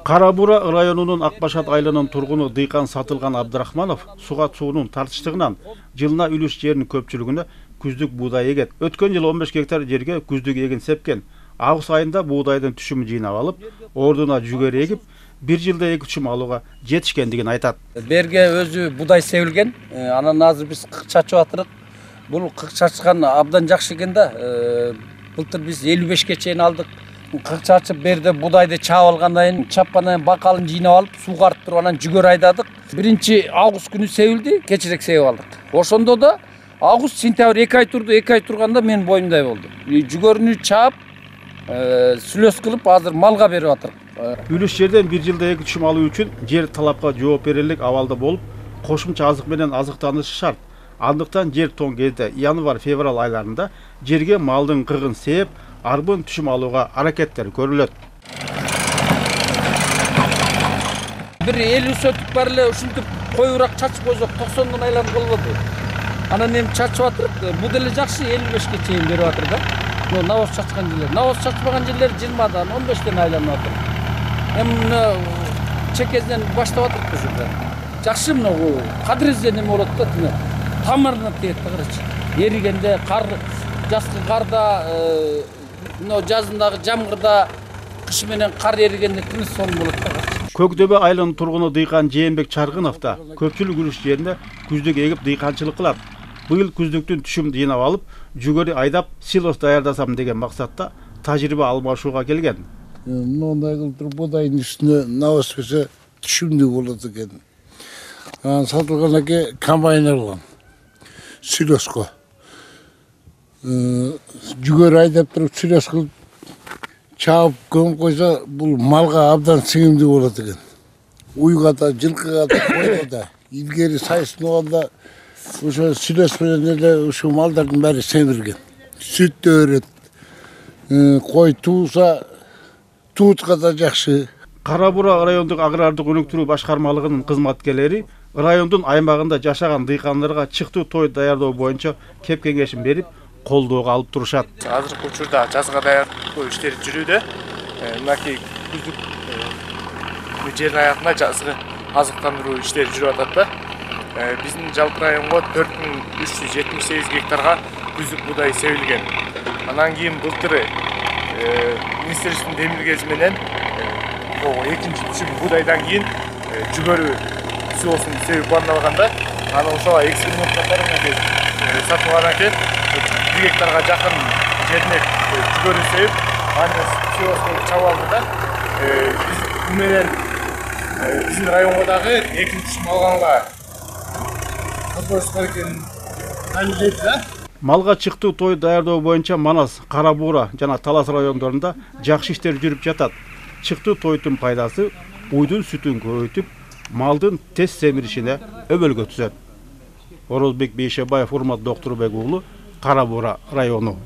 Кара Бура районунун Акбашат айылынын тургуну Дыйкан Сатылган Абдрахманов суга суунун тартыштыгынан жылына үлүш жеринин көпчүлүгүнө күздүк буудай эгет. Өткөн жылы 15 гектар жерге күздүк эгин сепкен. Август айында буудайдын түшүмүн жыйнап алып, ордуна жүгөрү эгип, бир жылда 2 түшүм алууга жетишкендигин айтат. Берге өзү будай себилген. Анан азыр биз кык чачып атырык. Бул кык чачкан абдан жакшы экен да. Былтыр биз 55ке чейин алдык. Кык чачып берде будайды чаап алгандан кийин чапкандан бакалын жыйнап алып, суу карып туруп анан жүгөрү айдадык. 1-август күнү себилди, кечирээк себип алдык. Ошондо да август, сентябрь 2 ай турду. 2 ай турганда менин боюмдай болду. Жүгөрүнү чаап, сүлөс кылып азыр малга берип атырык. Үлүш жерден бир жылда 2 түшүм алуу үчүн жер талапка жооп берерлик абалда болуп, кошумча азык менен азыктанышы шарт. Андыктан жер тоң кезде январь-февраль айларында жерге малдын кыгын сээп, арбын түшүм алууга аракеттер көрүлөт. Бир 50 сөтүк бар эле ушинтип коюураак чачып койсок 90дон айланып болбоду. Анан эми чачып атырык. Бул деле жакшы 55ке чейин берип атыр да. Навоз чачкан жерлер. Навоз чачпаган жерлер 20дан 15ден айланып атыр. Эми чекезден баштап атырык уже. Жакшы мына кадырезде неме болот да, тамырына тиет да карачы. Эригенде кар, жазкы карда, жазындагы жамгырда, кыш менен кар эригенде тыныч сон болот да карачы. Көктөбө айылынын тургуну Дыйкан Жээнбек Чаргынов да көпчүлүк үлүш жеринде күздүк эгип дыйканчылык кылат. Быйыл күздүктүн түшүмүн жыйнап алып, жүгөрү айдап, силос даярдасам деген максатта тажрыйба алмашууга келген. Мындай кылып туруп будайдын үстүнө навоз берсе түшүмдүү болот экен. Сатылган эке комбайн алган. Силоско. Жүгөрү айдап туруп силос кылып чаап көмүп койсо, бул малга абдан сиңимдүү болот экен. Уйга да, жылкыга да, койго да. Илгери сайысын болгондо ошо силос менен эле ушу малдардын баары семирген. Сүт да өрөт. Кой тууса, туутка да жакшы. Кара Бура райондук агрардык өнүктүрүү башкармалыгынын кызматкерлери райондун аймагында жашаган дыйкандарга чыктуу той даярдоо боюнча кеп кеңешин берип, колдоого алып турушат. Азыркы учурда жазга даярдоо иштери жүрүүдө. Мынакей күздүк жердин аягында жазгы азыктандыруу иштери жүрүп атат да. Биздин жалпы районго 4378 гектарга күздүк буудай себилген. Анан кийин былтыр министрликтин демилгеси менен экинчи түшүм буудайдан кийин жүгөрү силосун себип бандалганда, анан ошого эксперименттер менен сатып алган экен. 1 гектарга жакын жерине жүгөрү себип, анан силосун чаап алды да. Биз менен биздин районго дагы экинчи түшүм алганга катышкан экенин далилдейт да. Малга чыктуу той даярдоо боюнча Манас, Кара Бура жана Талас райондорунда жакшы иштер жүрүп жатат. Чыктуу тойтун пайдасы уйдун сүтүн көбөйтүп, малдын тез семиришине өбөлгө түзөт. Орозбек Бейшебаев, Урмат Доктурбек уулу, Кара Бура району.